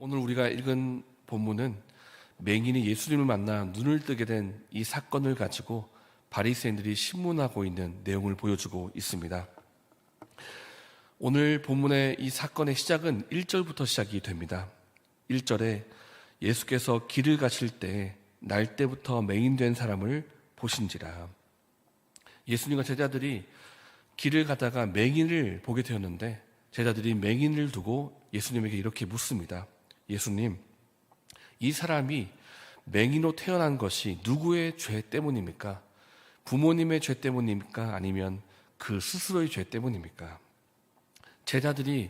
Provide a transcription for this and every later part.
오늘 우리가 읽은 본문은 맹인이 예수님을 만나 눈을 뜨게 된 이 사건을 가지고 바리새인들이 신문하고 있는 내용을 보여주고 있습니다. 오늘 본문의 이 사건의 시작은 1절부터 시작이 됩니다. 1절에 예수께서 길을 가실 때 날 때부터 맹인된 사람을 보신지라. 예수님과 제자들이 길을 가다가 맹인을 보게 되었는데 제자들이 맹인을 두고 예수님에게 이렇게 묻습니다. 예수님, 이 사람이 맹인으로 태어난 것이 누구의 죄 때문입니까? 부모님의 죄 때문입니까? 아니면 그 스스로의 죄 때문입니까? 제자들이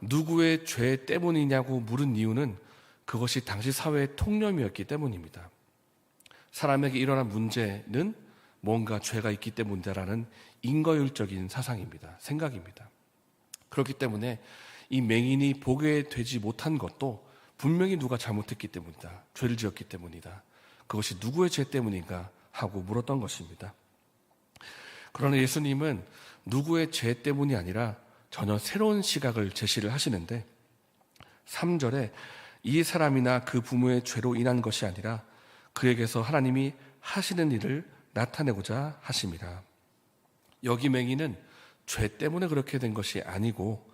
누구의 죄 때문이냐고 물은 이유는 그것이 당시 사회의 통념이었기 때문입니다. 사람에게 일어난 문제는 뭔가 죄가 있기 때문이다라는 인과율적인 사상입니다. 생각입니다. 그렇기 때문에 이 맹인이 보게 되지 못한 것도 분명히 누가 잘못했기 때문이다. 죄를 지었기 때문이다. 그것이 누구의 죄 때문인가 하고 물었던 것입니다. 그러나 예수님은 누구의 죄 때문이 아니라 전혀 새로운 시각을 제시를 하시는데 3절에 이 사람이나 그 부모의 죄로 인한 것이 아니라 그에게서 하나님이 하시는 일을 나타내고자 하심이라. 여기 맹인은 죄 때문에 그렇게 된 것이 아니고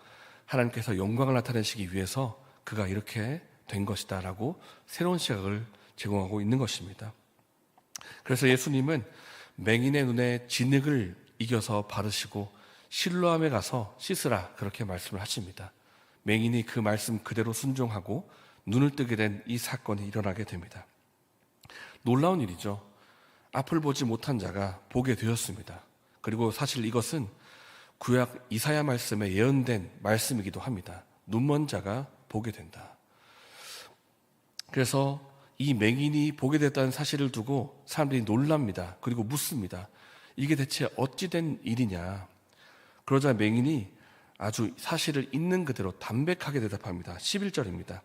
하나님께서 영광을 나타내시기 위해서 그가 이렇게 된 것이다 라고 새로운 시각을 제공하고 있는 것입니다. 그래서 예수님은 맹인의 눈에 진흙을 이겨서 바르시고 실로암에 가서 씻으라 그렇게 말씀을 하십니다. 맹인이 그 말씀 그대로 순종하고 눈을 뜨게 된 이 사건이 일어나게 됩니다. 놀라운 일이죠. 앞을 보지 못한 자가 보게 되었습니다. 그리고 사실 이것은 구약 이사야 말씀에 예언된 말씀이기도 합니다. 눈먼 자가 보게 된다. 그래서 이 맹인이 보게 됐다는 사실을 두고 사람들이 놀랍니다. 그리고 묻습니다. 이게 대체 어찌 된 일이냐. 그러자 맹인이 아주 사실을 있는 그대로 담백하게 대답합니다. 11절입니다.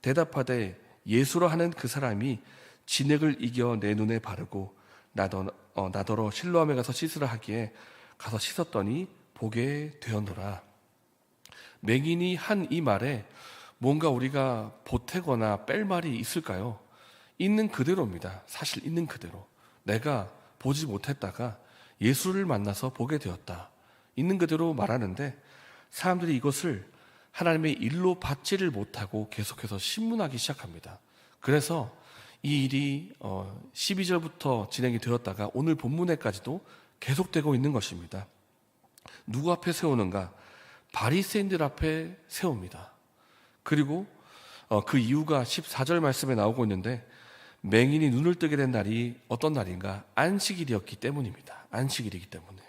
대답하되 예수로 하는 그 사람이 진흙을 이겨 내 눈에 바르고 나더러 실로암에 가서 씻으라 하기에 가서 씻었더니 보게 되었노라. 맹인이 한 이 말에 뭔가 우리가 보태거나 뺄 말이 있을까요? 있는 그대로입니다. 사실 있는 그대로. 내가 보지 못했다가 예수를 만나서 보게 되었다. 있는 그대로 말하는데 사람들이 이것을 하나님의 일로 받지를 못하고 계속해서 신문하기 시작합니다. 그래서 이 일이 12절부터 진행이 되었다가 오늘 본문에까지도 계속되고 있는 것입니다. 누구 앞에 세우는가? 바리새인들 앞에 세웁니다. 그리고 그 이유가 14절 말씀에 나오고 있는데 맹인이 눈을 뜨게 된 날이 어떤 날인가? 안식일이었기 때문입니다. 안식일이기 때문에.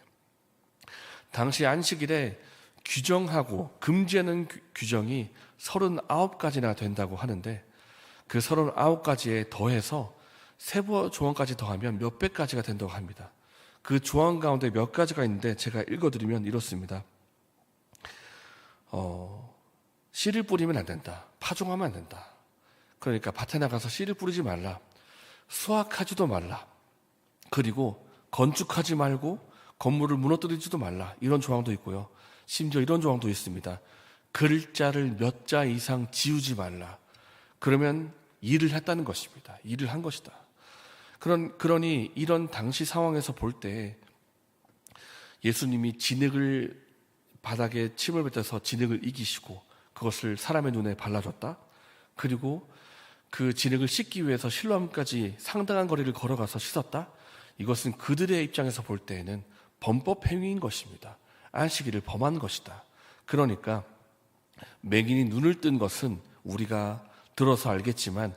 당시 안식일에 규정하고 금지하는 규정이 39가지나 된다고 하는데 그 39가지에 더해서 세부 조항까지 더하면 몇백 가지가 된다고 합니다. 그 조항 가운데 몇 가지가 있는데 제가 읽어드리면 이렇습니다. 씨를 뿌리면 안 된다. 파종하면 안 된다. 그러니까 밭에 나가서 씨를 뿌리지 말라. 수확하지도 말라. 그리고 건축하지 말고 건물을 무너뜨리지도 말라. 이런 조항도 있고요. 심지어 이런 조항도 있습니다. 글자를 몇 자 이상 지우지 말라. 그러면 일을 했다는 것입니다. 일을 한 것이다. 그러니 이런 당시 상황에서 볼 때 예수님이 진흙을 바닥에 침을 뱉어서 진흙을 이기시고 그것을 사람의 눈에 발라줬다. 그리고 그 진흙을 씻기 위해서 실로암까지 상당한 거리를 걸어가서 씻었다. 이것은 그들의 입장에서 볼 때에는 범법 행위인 것입니다. 안식일을 범한 것이다. 그러니까 맹인이 눈을 뜬 것은 우리가 들어서 알겠지만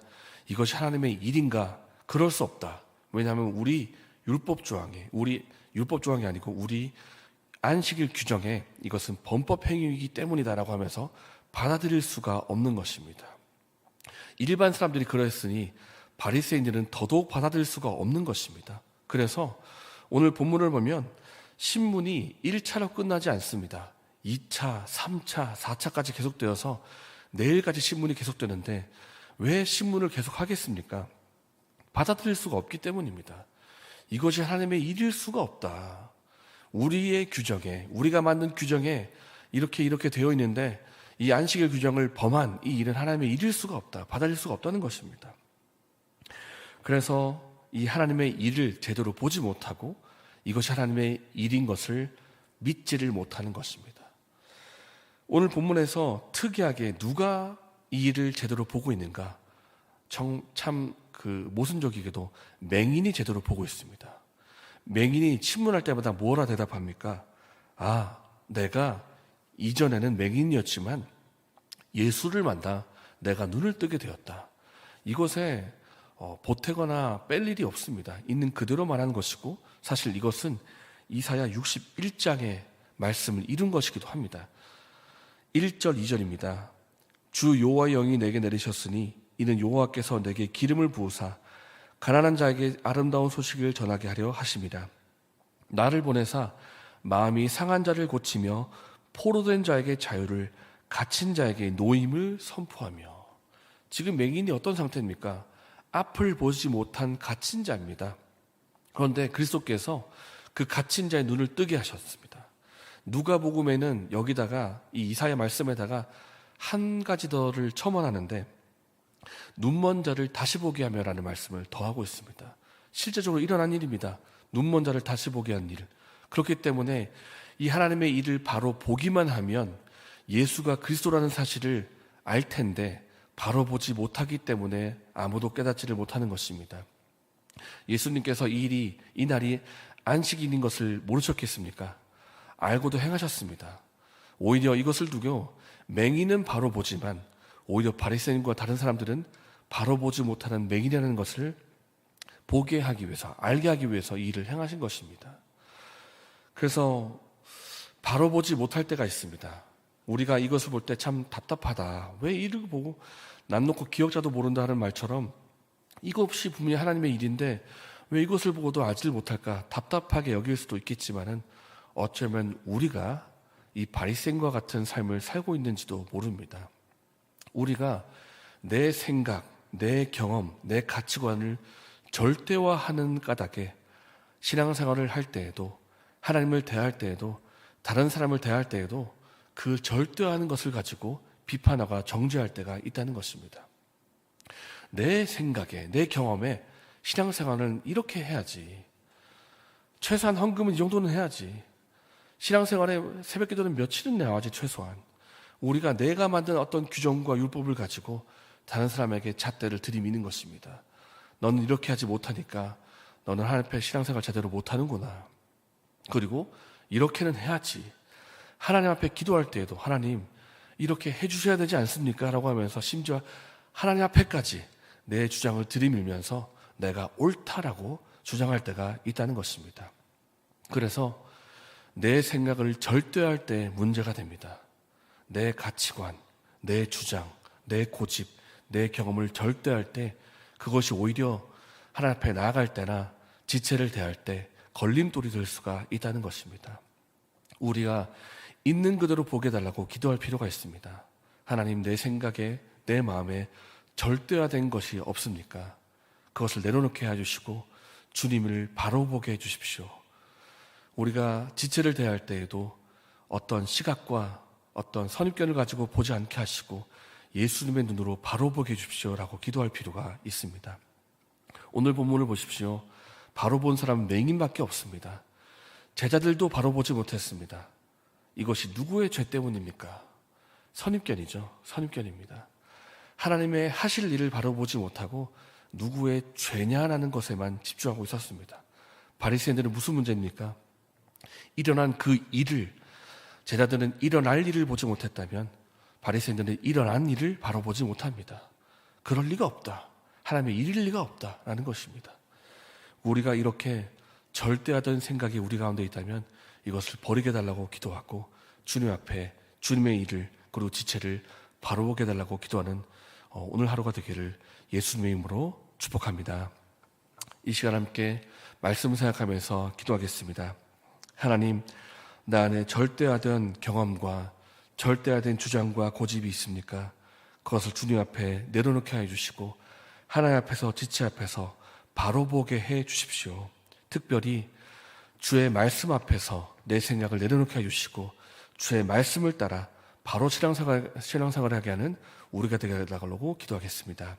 이것이 하나님의 일인가? 그럴 수 없다. 왜냐하면 우리 율법 조항이 아니고 우리 안식일 규정에 이것은 범법 행위이기 때문이다라고 하면서 받아들일 수가 없는 것입니다. 일반 사람들이 그랬으니 바리새인들은 더더욱 받아들일 수가 없는 것입니다. 그래서 오늘 본문을 보면 신문이 1차로 끝나지 않습니다. 2차, 3차, 4차까지 계속되어서 내일까지 신문이 계속되는데 왜 신문을 계속 하겠습니까? 받아들일 수가 없기 때문입니다. 이것이 하나님의 일일 수가 없다. 우리의 규정에, 우리가 만든 규정에 이렇게 되어 있는데 이 안식일 규정을 범한 이 일은 하나님의 일일 수가 없다, 받아들일 수가 없다는 것입니다. 그래서 이 하나님의 일을 제대로 보지 못하고 이것이 하나님의 일인 것을 믿지를 못하는 것입니다. 오늘 본문에서 특이하게 누가 이 일을 제대로 보고 있는가? 참 모순적이게도 맹인이 제대로 보고 있습니다. 맹인이 침문할 때마다 뭐라 대답합니까? 내가 이전에는 맹인이었지만 예수를 만나 내가 눈을 뜨게 되었다. 이것에 보태거나 뺄 일이 없습니다. 있는 그대로 말하는 것이고, 사실 이것은 이사야 61장의 말씀을 이룬 것이기도 합니다. 1절 2절입니다. 주 여호와의 영이 내게 내리셨으니 이는 여호와께서 내게 기름을 부으사 가난한 자에게 아름다운 소식을 전하게 하려 하심이라. 나를 보내사 마음이 상한 자를 고치며 포로된 자에게 자유를, 갇힌 자에게 노임을 선포하며. 지금 맹인이 어떤 상태입니까? 앞을 보지 못한 갇힌 자입니다. 그런데 그리스도께서 그 갇힌 자의 눈을 뜨게 하셨습니다. 누가복음에는 여기다가 이 이사야 말씀에다가 한 가지 더를 첨언하는데, 눈먼 자를 다시 보게 하며라는 말씀을 더하고 있습니다. 실제적으로 일어난 일입니다. 눈먼 자를 다시 보게 한 일. 그렇기 때문에 이 하나님의 일을 바로 보기만 하면 예수가 그리스도라는 사실을 알 텐데, 바로 보지 못하기 때문에 아무도 깨닫지를 못하는 것입니다. 예수님께서 이 날이 안식일인 것을 모르셨겠습니까? 알고도 행하셨습니다. 오히려 이것을 두고 맹인은 바로 보지만 오히려 바리새인과 다른 사람들은 바로 보지 못하는 맹인이라는 것을 보게 하기 위해서, 알게 하기 위해서 이 일을 행하신 것입니다. 그래서 바로 보지 못할 때가 있습니다. 우리가 이것을 볼 때 참 답답하다. 왜 이를 보고 남 놓고 기억자도 모른다 하는 말처럼 이것이 분명히 하나님의 일인데 왜 이것을 보고도 알지를 못할까 답답하게 여길 수도 있겠지만은 어쩌면 우리가 이 바리새인과 같은 삶을 살고 있는지도 모릅니다. 우리가 내 생각, 내 경험, 내 가치관을 절대화하는 까닭에 신앙생활을 할 때에도, 하나님을 대할 때에도, 다른 사람을 대할 때에도 그 절대화하는 것을 가지고 비판하거나 정죄할 때가 있다는 것입니다. 내 생각에, 내 경험에 신앙생활은 이렇게 해야지. 최소한 헌금은 이 정도는 해야지. 신앙생활에 새벽기도는 며칠은 내야지 최소한. 우리가 내가 만든 어떤 규정과 율법을 가지고 다른 사람에게 잣대를 들이미는 것입니다. 너는 이렇게 하지 못하니까 너는 하나님 앞에 신앙생활 제대로 못하는구나. 그리고 이렇게는 해야지. 하나님 앞에 기도할 때에도 하나님 이렇게 해주셔야 되지 않습니까? 라고 하면서 심지어 하나님 앞에까지 내 주장을 들이밀면서 내가 옳다라고 주장할 때가 있다는 것입니다. 그래서 내 생각을 절대화할 때 문제가 됩니다. 내 가치관, 내 주장, 내 고집, 내 경험을 절대화할 때 그것이 오히려 하나님 앞에 나아갈 때나 지체를 대할 때 걸림돌이 될 수가 있다는 것입니다. 우리가 있는 그대로 보게 해달라고 기도할 필요가 있습니다. 하나님, 내 생각에, 내 마음에 절대화된 것이 없습니까? 그것을 내려놓게 해주시고 주님을 바로 보게 해주십시오. 우리가 지체를 대할 때에도 어떤 시각과 어떤 선입견을 가지고 보지 않게 하시고 예수님의 눈으로 바로 보게 해주십시오라고 기도할 필요가 있습니다. 오늘 본문을 보십시오. 바로 본 사람은 맹인밖에 없습니다. 제자들도 바로 보지 못했습니다. 이것이 누구의 죄 때문입니까? 선입견이죠. 선입견입니다. 하나님의 하실 일을 바로 보지 못하고 누구의 죄냐라는 것에만 집중하고 있었습니다. 바리새인들은 무슨 문제입니까? 일어난 그 일을, 제자들은 일어날 일을 보지 못했다면 바리새인들은 일어난 일을 바로 보지 못합니다. 그럴 리가 없다. 하나님의 일일 리가 없다라는 것입니다. 우리가 이렇게 절대하던 생각이 우리 가운데 있다면 이것을 버리게 해달라고 기도하고 주님 앞에 주님의 일을, 그리고 지체를 바로 보게 해달라고 기도하는 오늘 하루가 되기를 예수님의 이름으로 축복합니다. 이 시간 함께 말씀을 생각하면서 기도하겠습니다. 하나님, 나 안에 절대화된 경험과 절대화된 주장과 고집이 있습니까? 그것을 주님 앞에 내려놓게 해주시고 하나님 앞에서, 지체 앞에서 바로 보게 해 주십시오. 특별히 주의 말씀 앞에서 내 생각을 내려놓게 해주시고 주의 말씀을 따라 바로 신앙생활을 하게 하는 우리가 되어달라고 기도하겠습니다.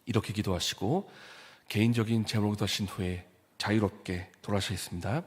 이렇게 기도하시고 개인적인 제목을 더신 후에 자유롭게 돌아가시겠습니다.